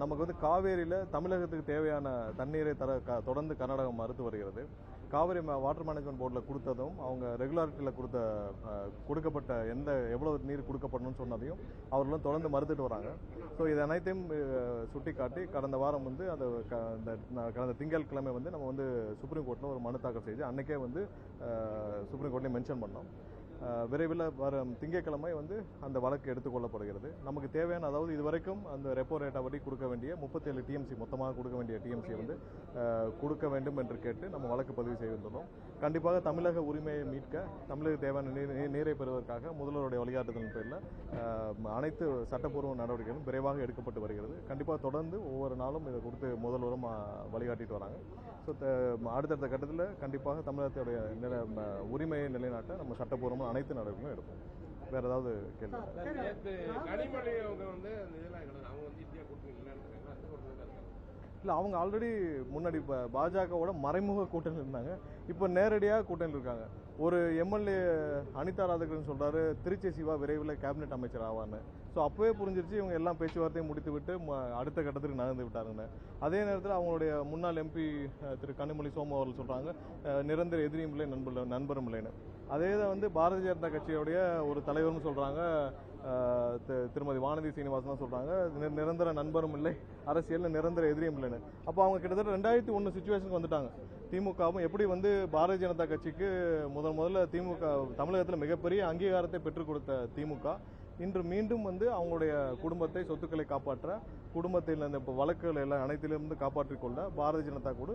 நமக்கு வந்து காவேரியில் தமிழகத்துக்கு தேவையான தண்ணீரை தொடர்ந்து கர்நாடகம் மறுத்து வருகிறது. காவிரி வாட்டர் மேனேஜ்மெண்ட் போர்டில் கொடுத்ததும் அவங்க ரெகுலாரிட்டியில் கொடுக்கப்பட்ட எவ்வளவு நீர் கொடுக்கப்படணும்னு சொன்னதையும் அவர்களும் தொடர்ந்து மறுத்துட்டு வராங்க. ஸோ இது அனைத்தையும் சுட்டிக்காட்டி கடந்த வாரம் வந்து கடந்த திங்கட்கிழமை வந்து நம்ம வந்து சுப்ரீம் கோர்ட்டில் ஒரு மனு தாக்கல் செய்து அன்னைக்கே வந்து சுப்ரீம் கோர்ட்லேயும் மென்ஷன் பண்ணோம். விரைவில் வரும் திங்கட்கிழமை வந்து அந்த வழக்கு எடுத்துக்கொள்ளப்படுகிறது. நமக்கு தேவையான, அதாவது இதுவரைக்கும் அந்த ரெப்போ ரேட்டை வட்டி கொடுக்க வேண்டிய 37 டிஎம்சி மொத்தமாக கொடுக்க வேண்டிய டிஎம்சியை வந்து கொடுக்க வேண்டும் என்று கேட்டு நம்ம வழக்கு பதிவு செய்திருந்தோம். கண்டிப்பாக தமிழக உரிமையை மீட்க, தமிழக தேவையான நீரை பெறுவதற்காக முதல்வருடைய வழிகாட்டுதலின் பேரில் அனைத்து சட்டப்பூர்வ நடவடிக்கைகளும் விரைவாக எடுக்கப்பட்டு வருகிறது. கண்டிப்பாக தொடர்ந்து ஒவ்வொரு நாளும் இதை கொடுத்து முதல்வரும் வழிகாட்டிட்டு வராங்க. ஸோ அடுத்தடுத்த கட்டத்தில் கண்டிப்பாக தமிழகத்துடைய உரிமையை நிலைநாட்ட நம்ம சட்டப்பூர்வமாக அனைத்து நடவடிக்கைகளும் எடுப்போம். வேற ஏதாவது கேள்வி? இல்லை, அவங்க ஆல்ரெடி முன்னாடி இப்போ பாஜகவோட மறைமுக கூட்டணி இருந்தாங்க, இப்போ நேரடியாக கூட்டணி இருக்காங்க. ஒரு எம்எல்ஏ அனிதா ராதாகிருஷ்ணன் சொல்றாரு திருச்சி சிவா விரைவில் கேபினெட் அமைச்சர் ஆவான்னு. ஸோ அப்பவே புரிஞ்சிருச்சு இவங்க எல்லாம் பேச்சுவார்த்தையும் முடித்து விட்டு அடுத்த கட்டத்துக்கு நகர்ந்து விட்டாருன்னு. அதே நேரத்தில் அவங்களுடைய முன்னாள் எம்பி திரு கனிமொழி சோமு அவர்கள் சொல்றாங்க நிரந்தர எதிரியும் இல்லை நண்பரும் இல்லைன்னு. அதே தான் வந்து பாரதிய ஜனதா கட்சியுடைய ஒரு தலைவர்னு சொல்றாங்க, திருமதி வானதி சீனிவாசன் சொல்றாங்க நிரந்தர நண்பரும் இல்லை, அரசியல் நிரந்தர எதிரியும் இல்லைன்னு. அப்போ அவங்க கிட்டத்தட்ட 2001 சிச்சுவேஷனுக்கு வந்துட்டாங்க. திமுகவும் எப்படி வந்து பாரதிய ஜனதா கட்சிக்கு முதல்ல திமுக தமிழகத்தில் மிகப்பெரிய அங்கீகாரத்தை பெற்றுக் கொடுத்த திமுக இன்று மீண்டும் வந்து அவங்களுடைய குடும்பத்தை, சொத்துக்களை காப்பாற்ற, குடும்பத்தில் இந்த வழக்குகள் எல்லாம் அனைத்திலிருந்து காப்பாற்றிக் கொள்ள பாரதிய ஜனதா கூட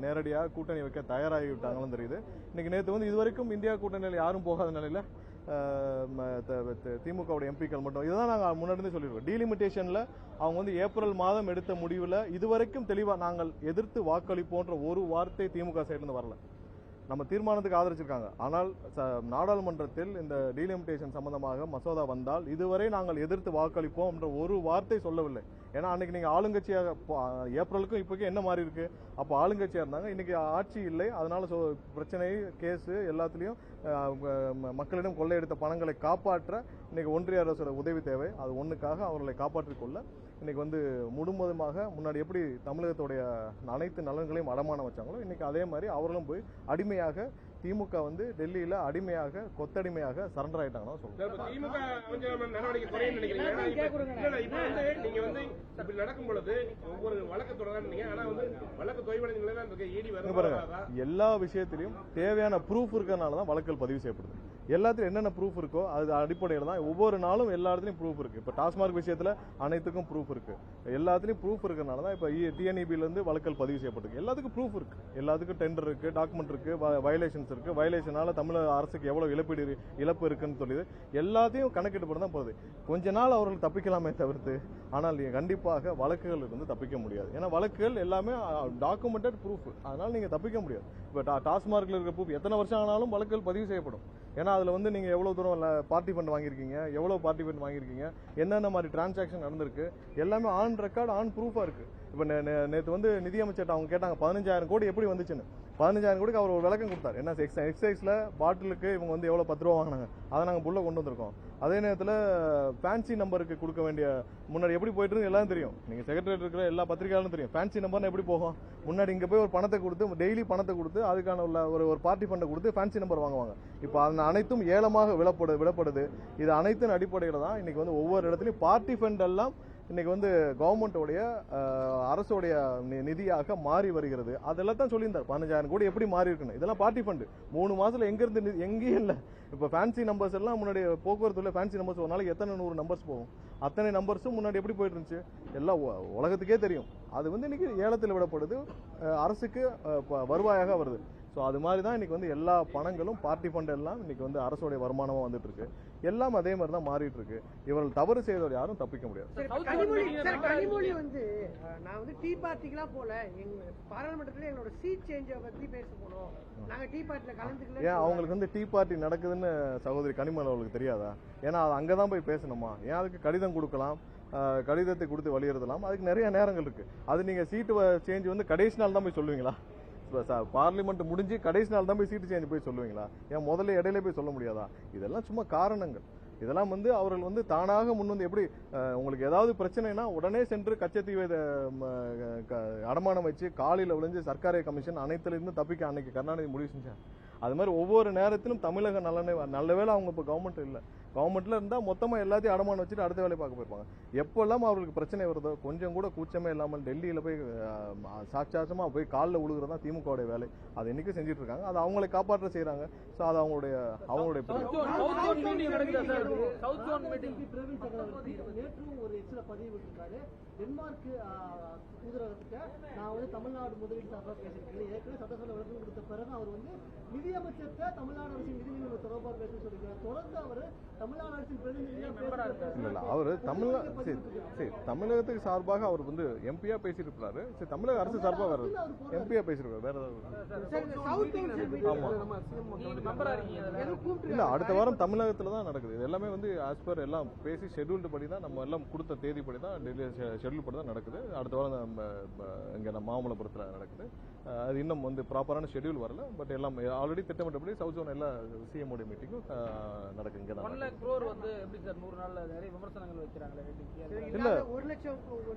நேரடியாக கூட்டணி வைக்க தயாராகி விட்டாங்களும் தெரியுது. இன்னைக்கு நேற்று வந்து இதுவரைக்கும் இந்தியா கூட்டணியில் யாரும் போகாத நிலையில திமுகவுடைய எம்பிக்கள் மட்டும், இதுதான் நாங்கள் முன்னாடி சொல்லிடுவோம். டீலிமிட்டேஷன்ல அவங்க வந்து ஏப்ரல் மாதம் எடுத்த முடிவில் இதுவரைக்கும் தெளிவாக நாங்கள் எதிர்த்து வாக்களிப்போன்ற ஒரு வார்த்தை திமுக சைடிலிருந்து வரல. நம்ம தீர்மானத்துக்கு ஆதரிச்சிருக்காங்க, ஆனால் நாடாளுமன்றத்தில் இந்த டீலிமிட்டேஷன் சம்பந்தமாக மசோதா வந்தால் இதுவரை நாங்கள் எதிர்த்து வாக்களிப்போம் என்ற ஒரு வார்த்தை சொல்லவில்லை. ஏன்னா அன்னைக்கு நீங்க ஆளுங்கட்சியாக ஏப்ரலுக்கும் இப்போக்கும் என்ன மாறி இருக்கு? அப்போ ஆளுங்கட்சியா இருந்தாங்க, இன்னைக்கு ஆட்சி இல்லை. அதனால பிரச்சனை, கேஸ் எல்லாத்திலையும் மக்களிடம் கொள்ளையடித்த பணங்களை காப்பாற்ற இன்னைக்கு ஒன்றிய அரசோட உதவி தேவை. அது ஒண்ணுக்காக அவர்களை காப்பாற்றிக் கொள்ள இன்னைக்கு வந்து முழுவதுமாக முன்னாடி எப்படி தமிழகத்துடைய அனைத்து நலன்களையும் அடமானம் வச்சாங்களோ இன்னைக்கு அதே மாதிரி அவர்களும் போய் அடிமையாக திமுக வந்து டெல்லியில அடிமையாக கொத்தடிமையாக சரண்டர் ஆயிட்டாங்கன்னா சொல்லுங்க. எல்லா விஷயத்திலையும் தேவையான ப்ரூஃப் இருக்கிறதுனாலதான் வழக்குகள் பதிவு செய்யப்படுது. எல்லாத்திலும் என்னென்ன ப்ரூஃப் இருக்கோ அது அடிப்படையில் தான் ஒவ்வொரு நாளும் எல்லா இடத்துலயும் ப்ரூஃப் இருக்கு. இப்ப டாஸ்மார்க் விஷயத்துல அனைத்துக்கும் ப்ரூஃப் இருக்கு. எல்லாத்துலயும் ப்ரூஃப் இருக்கிறதுனால தான் இப்ப டிஎன்இபில இருந்து வழக்குகள் பதிவு செய்யப்பட்டிருக்கு. எல்லாத்துக்கும் ப்ரூஃப் இருக்கு, எல்லாத்துக்கும் டெண்டர் இருக்கு, டாக்குமெண்ட் இருக்கு, வயலேஷன்ஸ் இருக்கு. வயலேஷனால தமிழக அரசுக்கு எவ்வளவு இழப்பு இருக்குன்னு சொல்லி எல்லாத்தையும் கணக்கிட்டு பண்ண தான் போகுது. கொஞ்ச நாள் அவர்கள் தப்பிக்கலாமே தவிர்த்து, ஆனால் கண்டிப்பாக வழக்குகள் இருந்து தப்பிக்க முடியாது. ஏன்னா வழக்குகள் எல்லாமே டாக்குமெண்டட் ப்ரூஃப், அதனால நீங்க தப்பிக்க முடியாது. இப்ப டாஸ்மார்க்ல இருக்க ப்ரூஃப் எத்தனை வருஷம் ஆனாலும் வழக்குகள் பதிவு செய்யப்படும். ஏன்னா அதுல வந்து நீங்க எவ்வளவு தூரம் பார்ட்டி ஃபண்ட் வாங்கியிருக்கீங்க, எவ்வளவு பார்ட்டி ஃபண்ட் வாங்கியிருக்கீங்க, என்னென்ன மாதிரி டிரான்சாக்ஷன் நடந்திருக்கு, எல்லாமே ஆன் ரெக்கார்ட், ஆன் ப்ரூஃபா இருக்கு. இப்ப நேற்று வந்து நிதியமைச்சர் அவங்க கேட்டாங்க 15,000 கோடி எப்படி வந்துச்சுன்னு. 15,000 கோடிக்கு அவர் ஒரு விளக்கம் கொடுத்தார். என்ன எக்ஸைஸ்ல பாட்டிலுக்கு இவங்க வந்து எவ்வளவு 10 ரூபா வாங்கினாங்க, அதை நாங்க புள்ள கொண்டு வந்திருக்கோம். அதே நேரத்தில் ஃபேன்சி நம்பருக்கு கொடுக்க வேண்டிய முன்னாடி எப்படி போயிட்டு இருக்கு எல்லாம் தெரியும். நீங்க செக்ரட்டரி இருக்கிற எல்லா பத்திரிகையாளரும் தெரியும் ஃபேன்சி நம்பர்னு எப்படி போகும். முன்னாடி இங்க போய் ஒரு பணத்தை கொடுத்து, டெய்லி பணத்தை கொடுத்து, அதுக்கான உள்ள ஒரு பார்ட்டி ஃபண்டை கொடுத்து ஃபேன்சி நம்பர் வாங்குவாங்க. இப்போ அது அனைத்தும் ஏலமாக விடப்படுது. இது அனைத்தின் அடிப்படையில் தான் இன்னைக்கு வந்து ஒவ்வொரு இடத்துலயும் பார்ட்டி ஃபண்ட் எல்லாம் இன்னைக்கு வந்து கவர்மெண்டோடைய அரசுடைய நிதியாக மாறி வருகிறது. அதெல்லாம் தான் சொல்லியிருந்தார் 15,000 கோடி எப்படி மாறி இருக்குன்னு. இதெல்லாம் பார்ட்டி ஃபண்ட் 3 மாசத்துல எங்க இருந்து எங்கேயும் இல்ல. இப்ப ஃபேன்சி நம்பர்ஸ் எல்லாம் முன்னாடி போக்குவரத்துல ஃபேன்சி நம்பர்ஸ் ஒரு நாளைக்கு எத்தனை 100 நம்பர்ஸ் போகும், அத்தனை நம்பர்ஸும் முன்னாடி எப்படி போயிட்டு இருந்துச்சு எல்லாம் உலகத்துக்கே தெரியும். அது வந்து இன்னைக்கு ஏலத்தில் விடப்படுது, அரசுக்கு வருவாயாக வருது. ஸோ அது மாதிரி தான் இன்னைக்கு வந்து எல்லா பணங்களும் பார்ட்டி ஃபண்ட் எல்லாம் இன்னைக்கு வந்து அரசுடைய வருமானமா வந்துட்டு இருக்கு. எல்லாம் அதே மாதிரி தான் மாறிட்டு இருக்கு. இவர்கள் தவறு செய்தவர் யாரும் தப்பிக்க முடியாது. கனிமொழி வந்து நான் வந்து டீ பார்ட்டிக்கெல்லாம் போல, எங்க பாராளுமன்றத்தில் எங்களோட சீட் சேஞ்சை பத்தி பேச போனோம், நாங்க டீ பார்ட்டில கலந்துக்கல. ஏன் அவங்களுக்கு வந்து டீ பார்ட்டி நடக்குதுன்னு சகோதரி கனிமொழி அவங்களுக்கு தெரியாதா? ஏன்னா அது அங்கதான் போய் பேசணுமா? ஏன் அதுக்கு கடிதம் கொடுக்கலாம், கடிதத்தை கொடுத்து வலியுறுத்தலாம், அதுக்கு நிறைய நேரங்கள் இருக்கு. அது நீங்க சீட்டு சேஞ்ச் வந்து கடைசி நாள் தான் போய் சொல்லுவீங்களா? பார்லிமெண்ட் முடிஞ்சு கடைசி நாள் தான் போய் சீட்டு சேஞ்ச் போய் சொல்லுவீங்களா? ஏன் முதல்ல இடையில போய் சொல்ல முடியாதா? இதெல்லாம் சும்மா காரணங்கள். இதெல்லாம் வந்து அவர்கள் வந்து தானாக முன் வந்து எப்படி உங்களுக்கு ஏதாவது பிரச்சனைனா உடனே சென்று கச்சத்தீவை அடமானம் வச்சு காலையில் விளைஞ்சு சர்க்காரிய கமிஷன் அனைத்திலிருந்து தப்பிக்க அன்னைக்கு கருணாநிதி முடிவு செஞ்சாங்க. அது மாதிரி ஒவ்வொரு நேரத்திலும் தமிழக நல்ல வேளை அவங்க இப்போ கவர்மெண்ட் இல்லை, கவர்மெண்ட்ல இருந்தால் மொத்தமாக எல்லாத்தையும் அடமானம் வச்சுட்டு அடுத்த வேலையை பார்க்க போயிருப்பாங்க. எப்பெல்லாம் அவர்களுக்கு பிரச்சனை வருதோ கொஞ்சம் கூட கூச்சமே இல்லாமல் டெல்லியில் போய் சாட்சாசமாக போய் காலில் விழுகிறதா திமுகவுடைய வேலை. அதை இன்னைக்கு செஞ்சுட்டு இருக்காங்க. அதை அவங்களை காப்பாற்ற செய்யறாங்க. ஸோ அது அவங்களுடைய டென்மார்க் தூதரகத்துக்கு நான் வந்து தமிழ்நாடு முதலீடு சார்பாக பேசியிருக்கேன். ஏற்கனவே சட்டசபை விளக்கம் கொடுத்த பிறகு அவர் வந்து நிதியமைச்சர்கிட்ட தமிழ்நாடு அரசின் நிதி நிறுவனம் தொடர்பாக பேச சொல்லியிருக்காரு. தொடர்ந்து அவர் தமிழ்நாடு அரசின் பிரதிநிதியாக அவர் தமிழகத்துக்கு சார்பாக அவர் வந்து எம்பியா பேசிட்டு இருக்காரு. சரி, தமிழக அரசு சார்பாக வர்றது எம்பியா பேசிருக்காரு. வேற இல்ல, அடுத்த வாரம் தமிழகத்துல தான் நடக்குது. இது எல்லாமே வந்து ஆஸ் பர் எல்லாம் பேசி ஷெட்யூல்டு படி தான், நம்ம எல்லாம் கொடுத்த தேதி படி தான், டெல்லி ஷெட்யூல் படி தான் நடக்குது. அடுத்த வாரம் இங்க நம்ம மாமல்லபுரத்தில் நடக்குது. அது இன்னும் வந்து ப்ராப்பரான ஷெட்யூல் வரல. பட் எல்லாம் ஆல்ரெடி திட்டமிட்டபடி சவுத் ஜோன் எல்லா சிஎம் உடைய மீட்டிங்கும் நடக்குது. இங்க தான் இல்ல,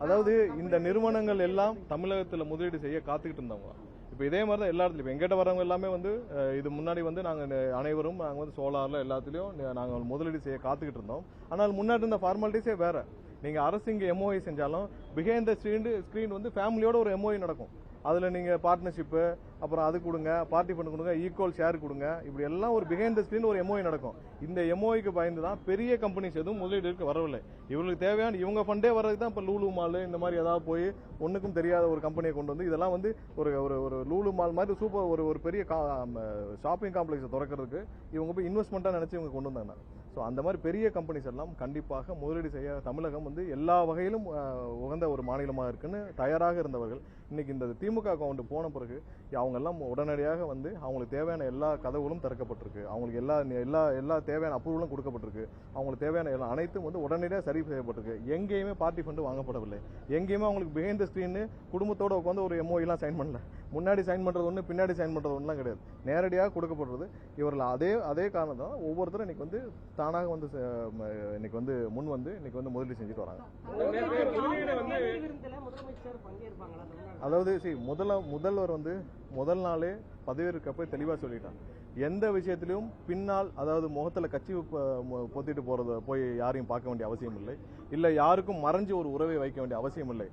அதாவது இந்த நிறுவனங்கள் எல்லாம் தமிழகத்துல முதலீடு செய்ய காத்துக்கிட்டு இருந்தவங்க. இப்போ இதே மாதிரி தான் எல்லா இடத்துலையும் எங்கிட்ட வரவங்க எல்லாமே வந்து இது முன்னாடி வந்து நாங்கள் அனைவரும் நாங்கள் வந்து சோலாரில் எல்லாத்துலேயும் நாங்கள் முதலீடு செய்ய காத்துக்கிட்டு இருந்தோம். ஆனால் முன்னாடி இருந்த ஃபார்மாலிட்டிஸே வேற. நீங்கள் அரசு இங்கே எம்ஓஐ செஞ்சாலும் பிஹைண்ட் த ஸ்க்ரீன் வந்து ஃபேமிலியோட ஒரு எம்ஓஐ நடக்கும். அதில் நீங்கள் பார்ட்னர்ஷிப்பு, அப்புறம் அது கொடுங்க, பார்ட்டி ஃபண்ட் கொடுங்க, ஈக்குவல் ஷேர் கொடுங்க, இப்படி எல்லாம் ஒரு பிஹைண்ட் த ஸ்க்ரீன் ஒரு எம்ஓஐ நடக்கும். இந்த எம்ஓஐக்கு பயந்து தான் பெரிய கம்பெனிஸ் எதுவும் முதலீடுக்கு வரவில்லை. இவங்களுக்கு தேவையான இவங்க ஃபண்டே வர்றதுக்கு தான் இப்போ லூலு மால் இந்த மாதிரி ஏதாவது போய் ஒன்றுக்கும் தெரியாத ஒரு கம்பெனியை கொண்டு வந்து இதெல்லாம் வந்து ஒரு ஒரு லூலு மால் மாதிரி சூப்பர் ஒரு பெரிய ஷாப்பிங் காம்ப்ளெக்ஸை திறக்கிறதுக்கு இவங்க போய் இன்வெஸ்ட்மெண்ட்டாக நினச்சி இவங்க கொண்டு வந்தாங்க. ஸோ அந்த மாதிரி பெரிய கம்பெனிஸ் எல்லாம் கண்டிப்பாக முதலீடு செய்ய தமிழகம் வந்து எல்லா வகையிலும் உகந்த ஒரு மாநிலமாக இருக்குன்னு தயாராக இருந்தவர்கள் இன்னைக்கு இந்த திமுக அக்கௌண்ட் போன பிறகு அவங்க எல்லாம் உடனடியாக வந்து அவங்களுக்கு தேவையான எல்லா கதவுகளும் திறக்கப்பட்டிருக்கு. அவங்களுக்கு எல்லா தேவையான அப்ரூவலும் கொடுக்கப்பட்டிருக்கு. அவங்களுக்கு தேவையான எல்லா அனைத்தும் வந்து உடனடியாக சரி செய்யப்பட்டிருக்கு. எங்கேயுமே பார்ட்டி ஃபண்டு வாங்கப்படவில்லை. எங்கேயுமே அவங்களுக்கு பிஹைண்ட் த ஸ்க்ரீன் குடும்பத்தோட உட்காந்து ஒரு எம்ஓலாம் சைன் பண்ணல. முன்னாடி சைன் பண்றது ஒன்று, பின்னாடி சைன் பண்றது ஒன்றுலாம் கிடையாது. நேரடியாக கொடுக்கப்படுறது. இவர்கள் அதே காரணம் தான் ஒவ்வொருத்தரும் இன்னைக்கு வந்து தானாக வந்து இன்னைக்கு வந்து முன் வந்து இன்னைக்கு வந்து முதலீடு செஞ்சுட்டு வராங்க. அதாவது முதல்வர் வந்து முதல் நாளே பதவியேற்கப்ப தெளிவா சொல்லிட்டாங்க. எந்த விஷயத்திலும் பின்னால், அதாவது முகத்துல கட்சி பொத்திட்டு போய் யாரையும் பார்க்க வேண்டிய அவசியம் இல்லை. இல்ல யாருக்கும் மறைஞ்சு ஒரு உறவை வைக்க வேண்டிய அவசியம் இல்லை.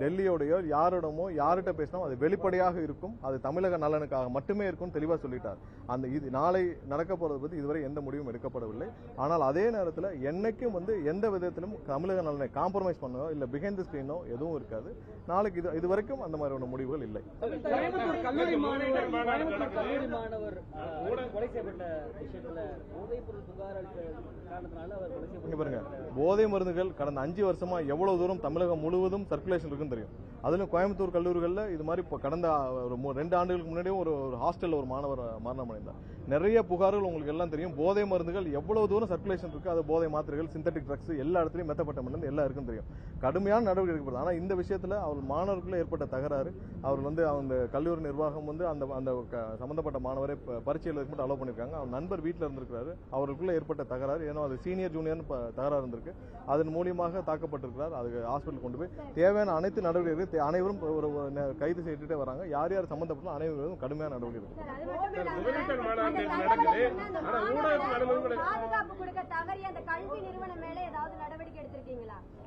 டெல்லியோடையோ யாரிடமோ யார்கிட்ட பேசினோம் அது வெளிப்படையாக இருக்கும். அது தமிழக நலனுக்காக மட்டுமே இருக்கும் தெளிவா சொல்லிட்டார். இது நாளை நடக்க போறது பத்தி இதுவரை எந்த முடிவும் எடுக்கப்படவில்லை. ஆனால் அதே நேரத்தில் என்னைக்கும் வந்து எந்த விதத்திலும் தமிழக நலனை காம்ப்ரமைஸ் பண்ணோ இல்ல பிஹைண்ட் தி ஸ்கிரீனோ எதுவும் இருக்காது. நாளைக்கு இது வரைக்கும் அந்த மாதிரியான முடிவுகள் இல்லை. போதை மருந்துகள் கடந்த 5 வருஷமா எவ்வளவு தூரம் தமிழகம் முழுவதும் சர்க்குலேஷன் இருக்குன்னு தெரியும். அதுல கோயம்புத்தூர் கல்லூரிகள்ல இது மாதிரி கடந்த 2 ஆண்டுகளுக்கு முன்னாடியே ஒரு ஹாஸ்டல்ல ஒரு மாணவர் மரணம் அடைந்தார். நிறைய புகார்கள் உங்களுக்கு எல்லாம் தெரியும். போதை மருந்துகள் எவ்வளவு தூரம் சர்க்குலேஷன் இருக்கு. அது போதை மாத்திரைகள், சிந்தட்டிக் ட்ரக்ஸ் எல்லா இடத்துலயும் மெத்தப்பட்ட எல்லாம் இருக்குன்னு தெரியும். கடுமையான நடவடிக்கை எடுக்கப்படுது. ஆனா இந்த விஷயத்துல அவர் மாணவர்களுக்குள்ள ஏற்பட்ட தகராறு, அவர் வந்து அந்த கல்லூரி நிர்வாகம் வந்து அந்த சம்பந்தப்பட்ட மாணவரை பரீட்சையில் மட்டும் அலோவ் பண்ணிருக்காங்க. அவர் நண்பர் வீட்டில் இருந்திருக்கிறாரு. அவருக்குள்ள ஏற்பட்ட தகராறு, ஏன்னா அது சீனியர் ஜூனியர்னு தகராறு இருந்திருக்கு. அதன் மூலியமாக தாக்கப்பட்டிருக்கிறார். அதுக்கு ஹாஸ்பிட்டல் கொண்டு போய் தேவையான அனைத்து நடவடிக்கைகள் அனைவரும் ஒரு கைது செய்துட்டே வராங்க. யார் யார் சம்பந்தப்பட்ட அனைவரும் கடுமையான நடவடிக்கை இருக்கு.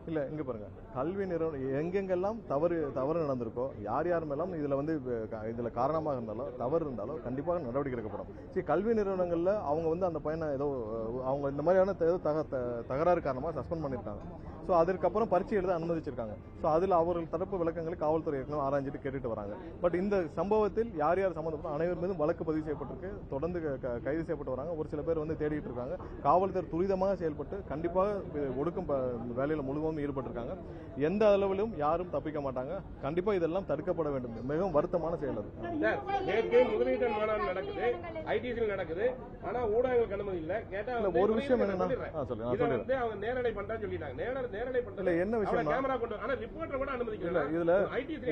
இல்ல, இங்க பாருங்க, கல்வி நிறுவனம் எங்கெங்கெல்லாம் தவறு நடந்திருக்கோ, யார் யார் மேலும் இதுல காரணமாக இருந்தாலும் தவறு இருந்தாலும் கண்டிப்பாக நடவடிக்கை எடுக்கப்படும். சரி, கல்வி நிறுவனங்கள்ல அவங்க வந்து அந்த பையனை ஏதோ அவங்க இந்த மாதிரியான தகராறு காரணமாக சஸ்பெண்ட் பண்ணிருக்காங்க. ஸோ அதற்கப்புறம் பரீட்சை எழுத அனுமதிச்சிருக்காங்க. ஸோ அதில் அவர்கள் தரப்பு விளக்கங்களை காவல்துறை ஏற்கனவே ஆராய்ஞ்சிட்டு கேட்டுட்டு வராங்க. பட் இந்த சம்பவத்தில் யார் யார் சம்பந்தப்பட்ட அனைவர் மீதும் வழக்கு பதிவு செய்யப்பட்டிருக்கு. தொடர்ந்து கைது செய்யப்பட்டு வராங்க. ஒரு சில பேர் வந்து தேடிட்டு இருக்காங்க. காவல்துறை துரிதமாக செயல்பட்டு கண்டிப்பாக ஒடுக்கும் வேலையில் முழுவதும் ஈடுபட்டிருக்காங்க. எந்த அளவிலும் யாரும் தப்பிக்க மாட்டாங்க. கண்டிப்பா இதெல்லாம் தடுக்கப்பட வேண்டும். மிகவும் வருத்தமான செயல் அது. நடக்குது. ஆனா ஊடகங்களுக்கு அனுமதி இல்ல. கேட்டா ஒரு விஷயம் என்னன்னா, என்ன விஷயம், இதுல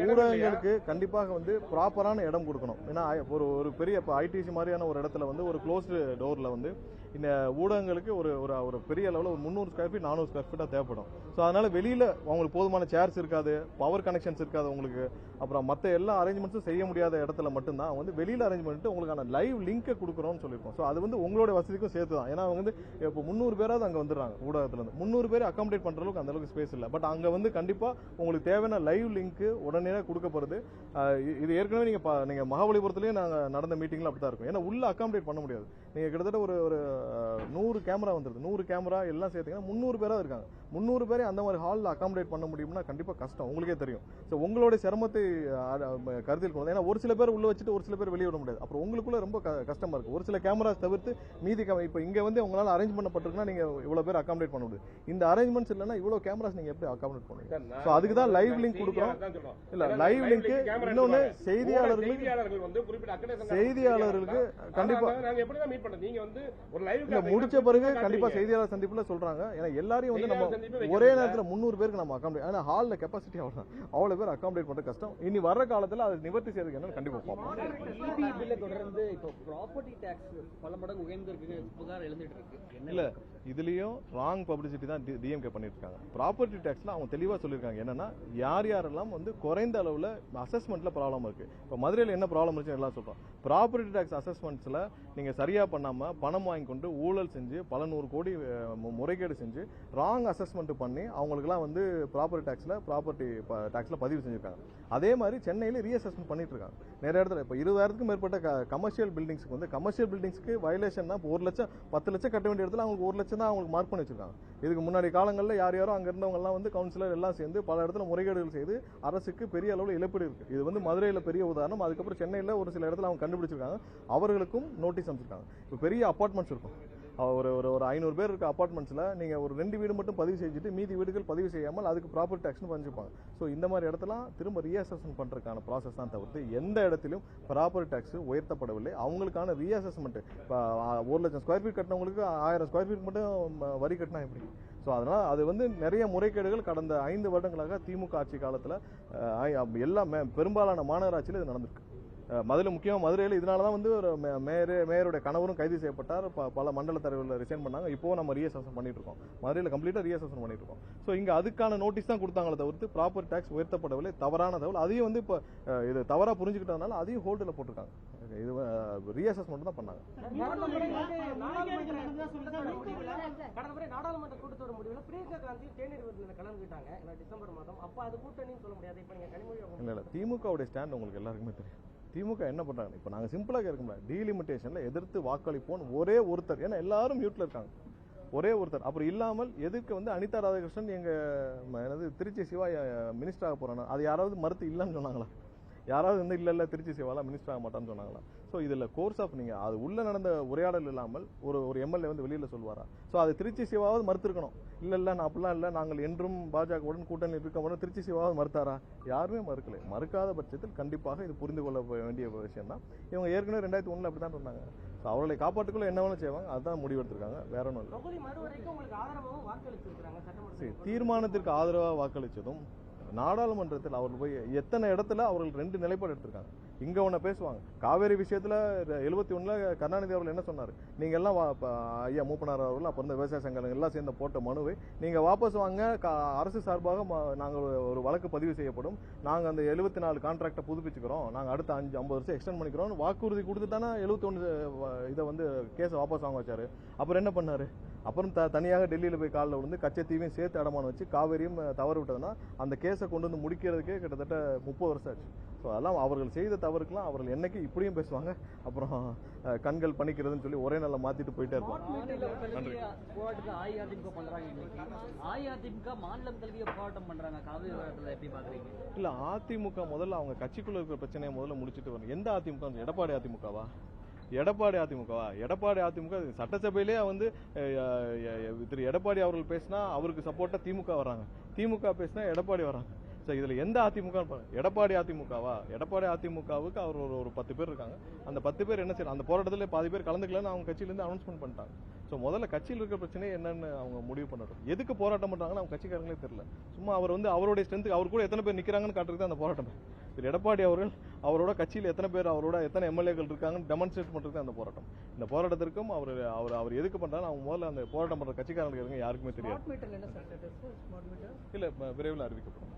ஊடகங்களுக்கு கண்டிப்பாக வந்து ப்ராப்பரான இடம் கொடுக்கணும். ஏன்னா ஒரு பெரிய ஐடிசி மாதிரியான ஒரு இடத்துல வந்து ஒரு க்ளோஸ்டு டோர்ல வந்து இந்த ஊடகங்களுக்கு ஒரு ஒரு ஒரு பெரிய அளவில் ஒரு 300 ஸ்கொயர் ஃபீட் 400 ஸ்கொயர் ஃபீட்டாக தேவைப்படும். ஸோ அதனால வெளியில் அவங்களுக்கு போதுமான சேர்ஸ் இருக்காது, பவர் கனெக்ஷன்ஸ் இருக்காது உங்களுக்கு, அப்புறம் மற்ற எல்லா அரேஞ்ச்மெண்ட்ஸும் செய்ய முடியாத இடத்துல மட்டும்தான் வந்து வெளியில் அரேஞ்ச் பண்ணிட்டு உங்களுக்கான லைவ் லிங்கை கொடுக்குறோம்னு சொல்லியிருக்கோம். ஸோ அது வந்து உங்களோட வசதிக்கும் சேர்த்து தான். ஏன்னா அவங்க வந்து இப்போ 300 பேராவது அங்கே வந்துடுறாங்க ஊடகத்துலேருந்து. 300 பேர் அகாமடேட் பண்ணுற அளவுக்கு அந்த அளவுக்கு ஸ்பேஸ் இல்லை. பட் அங்கே வந்து கண்டிப்பாக உங்களுக்கு தேவையான லைவ் லிங்க் உடனே கொடுக்கப்படுது. இது ஏற்கனவே நீங்கள் மகாபலிபுரத்துலேயே நாங்கள் நடந்த மீட்டிங்கில் அப்படி தான் இருக்கும். ஏன்னா உள்ள அகாமடேட் பண்ண முடியாது. நீங்கள் கிட்டத்தட்ட ஒரு 100 கேமரா வந்துருது. 100 கேமரா எல்லாம் சேர்த்தீங்கன்னா 300 பேராக இருக்காங்க. 300 பேரை அந்த மாதிரி ஹாலில் அகாமடேட் பண்ண முடியும்னா கண்டிப்பாக கஷ்டம், உங்களுக்கே தெரியும். ஸோ உங்களுடைய சிரமத்தை கருத்தில் கொண்டு, ஏன்னா ஒரு சில பேர் உள்ள வச்சுட்டு ஒரு சில பேர் வெளியே விட முடியாது. அப்புறம் உங்களுக்குள்ள ரொம்ப கஷ்டமா இருக்கு. ஒரு சில கேமரா தவிர்த்து மீதி இப்போ இங்க வந்து உங்களால் அரேஞ்ச் பண்ணப்பட்டிருக்குன்னா நீங்க இவ்வளவு பேர் அகாமடேட் பண்ண முடியும். இந்த அரேஞ்ச்மெண்ட்ஸ் இல்லைன்னா இவ்வளவு கேமராஸ் நீங்க எப்படி அகாமடேட் பண்ணுவீங்க? ஸோ அதுக்கு தான் லைவ் லிங்க் கொடுக்குறோம். இல்ல லைவ் லிங்க் இன்னொன்னு செய்தியாளர்களுக்கு கண்டிப்பா முடிச்ச பிறகு கண்டிப்பா செய்தியாளர் சந்திப்புல சொல்றாங்க. ஏன்னா எல்லாரையும் வந்து நம்ம ஒரே நேரத்தில் 300 பேருக்கு நம்ம அகாமடேட், ஏன்னா ஹாலில் கெப்பாசிட்டி அவ்வளவு பேர் அகாமடேட் பண்ற கஷ்டம். இனி வர காலத்துல அதை நிவர்த்தி செய்யறதுக்கு என்னன்னு கண்டிப்பா பார்ப்போம். தொடர்ந்து இப்போ ப்ராப்பர்ட்டி டாக்ஸ் பல மடங்கு உயர்ந்திருக்கு புகார் எழுந்துட்டு இருக்கு. இல்ல இதுலயும் ராங் பப்ளிசிட்டி தான் டிஎம்கே பண்ணிட்டு இருக்காங்க. ப்ராப்பர்ட்டி டாக்ஸ்ல அவங்க தெளிவா சொல்லியிருக்காங்க என்னன்னா யாரெல்லாம் வந்து குறைந்த அளவுல அசஸ்மெண்ட்ல ப்ராப்ளம் இருக்கு. இப்போ மதுரையில் என்ன ப்ராப்ளம் இருக்குன்னு எல்லாம் சொல்றோம். ப்ராப்பர்ட்டி டாக்ஸ் அசஸ்மெண்ட்ஸ்ல நீங்க சரியா பண்ணாம பணம் வாங்கி கொண்டு ஊழல் செஞ்சு பல 100 கோடி முறைகேடு செஞ்சு ராங் அசஸ்மெண்ட் பண்ணி அவங்களுக்குலாம் வந்து ப்ராப்பர்ட்டி டாக்ஸ்ல பதிவு செஞ்சிருக்காங்க. அதே மாதிரி சென்னையில ரீஅசஸ்மெண்ட் பண்ணிட்டு இருக்காங்க நிறைய இடத்துல. இப்போ 20,000க்கும் மேற்பட்ட கமர்ஷியல் பில்டிங்ஸ்க்கு வந்து கமர்ஷியல் பில்டிங்ஸ்க்கு வயலேஷன் தான் 1 லட்சம் 10 லட்சம் கட்ட வேண்டிய இடத்துல அவங்களுக்கு 1 லட்சம் தான் அவங்களுக்கு மார்க் பண்ணி வச்சிருக்காங்க. இதுக்கு முன்னாடி காலங்களில் யாரோ அங்க இருந்தவங்க எல்லாம் வந்து கவுன்சிலர் எல்லாம் சேர்ந்து பல இடத்துல முறைகேடுகள் செய்து அரசுக்கு பெரிய அளவில் இழப்பீடு இருக்கு. இது வந்து மதுரையில் பெரிய உதாரணம். அதுக்கப்புறம் சென்னையில் ஒரு சில இடத்துல அவங்க கண்டுபிடிச்சிருக்காங்க. அவர்களுக்கும் நோட்டீஸ் அமைச்சிருக்காங்க. இப்போ பெரிய அபார்ட்மெண்ட்ஸ் இருக்கும், ஒரு 500 பேர் இருக்க அபார்ட்மெண்ட்ஸ்ல நீங்க ஒரு 2 வீடு மட்டும் பதிவு செஞ்சுட்டு மீதி வீடுகள் பதிவு செய்யாமல் அதுக்கு ப்ராப்பர்ட்டி டாக்ஸ்னு பதிஞ்சுப்பாங்க. ஸோ இந்த மாதிரி இடத்துல திரும்ப ரீஅசஸ்மெண்ட் பண்றதுக்கான ப்ராசஸ் தான் தவிர்த்து எந்த இடத்திலும் ப்ராப்பர்ட்டி டாக்ஸ் உயர்த்தப்படவில்லை. அவங்களுக்கான ரீஅசஸ்மெண்ட் இப்போ 1 லட்சம் ஸ்கொயர் ஃபீட் கட்டினவங்களுக்கு 1000 ஸ்கொயர் ஃபீட் மட்டும் வரி கட்டினா எப்படி? ஸோ அதனால அது வந்து நிறைய முறைகேடுகள் கடந்த 5 வருடங்களாக திமுக ஆட்சி காலத்தில் எல்லாம் பெரும்பாலான மாநகராட்சியில் இது நடந்திருக்கு. முக்கியமாக மதுரையில் இதனால தான் வந்து ஒரு மேயருடைய கணவரும் கைது செய்யப்பட்டார். பல மண்டல தலைவர்கள் ரிசைன் பண்ணாங்க. இப்போ நம்ம ரீஅசஸ்மெண்ட் பண்ணிட்டு இருக்கோம். மதுரையில் கம்ப்ளீட்டாக ரீஅசஸ்மெண்ட் பண்ணிட்டு இருக்கோம். ஸோ இங்கே அதுக்கான நோட்டீஸ் தான் கொடுத்தாங்களே தவிர்த்து ப்ராப்பர்ட்டி டாக்ஸ் உயர்த்தப்படவில்லை. தவறான தகவல் அதையும் வந்து இப்போ இது தவறாக புரிஞ்சுக்கிட்டதுனால அதையும் ஹோல்டில் போட்டிருக்காங்க. இது ரீஅசஸ்மெண்ட் தான் பண்ணாங்க. நாடாளுமன்ற கூட்டத்தோட முடிவில் பிரியங்கா காந்தி தேநீர் விருந்தில் கலந்துக்கிட்டாங்க டிசம்பர் மாதம். அப்போ அது கூட்டணின்னு சொல்ல முடியாது. இப்போ நீங்கள் கனிமொழி இல்லை திமுகவுடைய ஸ்டாண்ட் உங்களுக்கு எல்லாருக்குமே தெரியும். திமுக என்ன பண்றாங்க? இப்போ நாங்கள் சிம்பிளாக இருக்கோம்ல, டீலிமிட்டேஷன்ல எதிர்த்து வாக்களிப்போம் ஒரே ஒருத்தர், ஏன்னா எல்லாரும் மியூட்ல இருக்காங்க, ஒரே ஒருத்தர். அப்புறம் இல்லாமல் எதுக்கு வந்து அனிதா ராதாகிருஷ்ணன் எங்க திருச்சி சிவா மினிஸ்டர் ஆக போறாங்க, அது யாராவது மறுத்து இல்லைன்னு சொன்னாங்களா? யாராவது வந்து இல்ல திருச்சி சிவாலா மினிஸ்டர் ஆக மாட்டான்னு சொன்னாங்களா? ஸோ இதுல கோர்ஸ் ஆஃப் நீங்க அது உள்ள நடந்த உரையாடல் இல்லாமல் ஒரு எம்எல்ஏ வந்து வெளியில சொல்வாரா? ஸோ அது திருச்சி சிவாவது மறுத்திருக்கணும். இல்ல நான் அப்படிலாம் இல்லை, நாங்கள் என்றும் பாஜகவுடன் கூட்டணி இருக்க திருச்சி சிவாவது மறுத்தாரா? யாருமே மறுக்கலை. மறுக்காத பட்சத்தில் கண்டிப்பாக இது புரிந்து கொள்ள வேண்டிய விஷயம் தான். இவங்க ஏற்கனவே 2001 அப்படிதான் சொன்னாங்க. அவர்களை காப்பாற்றுக்குள்ள என்ன வேணும் செய்வாங்க, அதுதான் முடிவெடுத்திருக்காங்க. வேற ஒன்றும் இல்லை. தீர்மானத்திற்கு ஆதரவாக வாக்களிச்சதும் நாடாளுமன்றத்தில் அவர்கள் போய் எத்தனை இடத்துல அவர்கள் 2 நிலைப்பாடு எடுத்திருக்காங்க. இங்க ஒண்ணு பேசுவாங்க. காவேரி விஷயத்துல 71ல கருணாநிதி அவர்கள் என்ன சொன்னாரு? நீங்க எல்லாம் ஐயா மூப்பனார் அவர்கள் அப்ப இருந்த விவசாய சங்கங்கள் எல்லாம் சேர்ந்த போட்ட மனுவை நீங்க வாபஸ் வாங்க, அரசு சார்பாக நாங்கள் ஒரு வழக்கு பதிவு செய்யப்படும், நாங்க அந்த 74 கான்ட்ராக்டை புதுப்பிச்சுக்கிறோம், நாங்க அடுத்த 50 வருஷம் எக்ஸ்டெண்ட் பண்ணிக்கிறோம் வாக்குறுதி கொடுத்துட்டானா 71 இதை வந்து கேஸை வாபஸ் வாங்க வச்சாரு. அப்புறம் என்ன பண்ணாரு? அப்புறம் தனியாக டெல்லியில போய் காலில் விழுந்து கச்சத்தீவையும் சேர்த்து அடமானம் வச்சு காவேரியும் தவறு விட்டதுன்னா அந்த கேஸை கொண்டு வந்து முடிக்கிறதுக்கே கிட்டத்தட்ட 30 வருஷம் ஆச்சு. ஸோ அதெல்லாம் அவர்கள் செய்த தவறுக்கெல்லாம் அவர்கள் என்னைக்கு இப்படியும் பேசுவாங்க, அப்புறம் கண்கள் பணிக்கிறதுன்னு சொல்லி ஒரே நாளில் மாத்திட்டு போயிட்டே இருப்பாங்க. இல்ல அதிமுக முதல்ல அவங்க கட்சிக்குள்ள இருக்கிற பிரச்சனையை முதல்ல முடிச்சுட்டு வரணும். எந்த அதிமுக? எடப்பாடி அதிமுகவா? எடப்பாடி அதிமுக சட்டசபையிலே வந்து திரு எடப்பாடி அவர்கள் பேசினா அவருக்கு சப்போர்ட்டா திமுக வர்றாங்க, திமுக பேசினா எடப்பாடி வர்றாங்க. ஸோ இதுல எந்த அதிமுக? எடப்பாடி அதிமுகவா? எடப்பாடி அதிமுகவுக்கு அவர் ஒரு 10 பேர் இருக்காங்க. அந்த 10 பேர் என்ன செய்யறாங்க? அந்த போராட்டத்தில் பாதி பேர் கலந்துக்கலன்னு அவங்க கட்சியிலேருந்து அனௌன்ஸ்மெண்ட் பண்ணிட்டாங்க. ஸோ முதல்ல கட்சியில் இருக்கிற பிரச்சனையே என்னன்னு அவங்க முடிவு பண்ணட்டும். எதுக்கு போராட்டம் பண்றாங்கன்னு அவங்க கட்சிக்காரங்களே தெரியல. சும்மா அவர் வந்து அவருடைய ஸ்ட்ரென்த், அவர் கூட எத்தனை பேர் நிக்கிறாங்கன்னு காட்டுறது அந்த போராட்டம். திரு எடப்பாடி அவர்கள் அவரோட கட்சியில் எத்தனை பேர், அவரோட எத்தனை எம்எல்ஏக்கள் இருக்காங்கன்னு டெமான்ஸ்ட்ரேட் பண்றது அந்த போராட்டம். இந்த போராட்டத்திற்கும் அவர் எதுக்கு பண்றாரு, அவங்க முதல்ல அந்த போராட்டம் பண்ற கட்சிக்காரங்களுக்கு யாருக்குமே தெரியாது. ஸ்மார்ட் மீட்டர்ல என்ன சார் ஸ்மார்ட் மீட்டர் இல்ல விரைவில் அறிவிக்கப்படும்.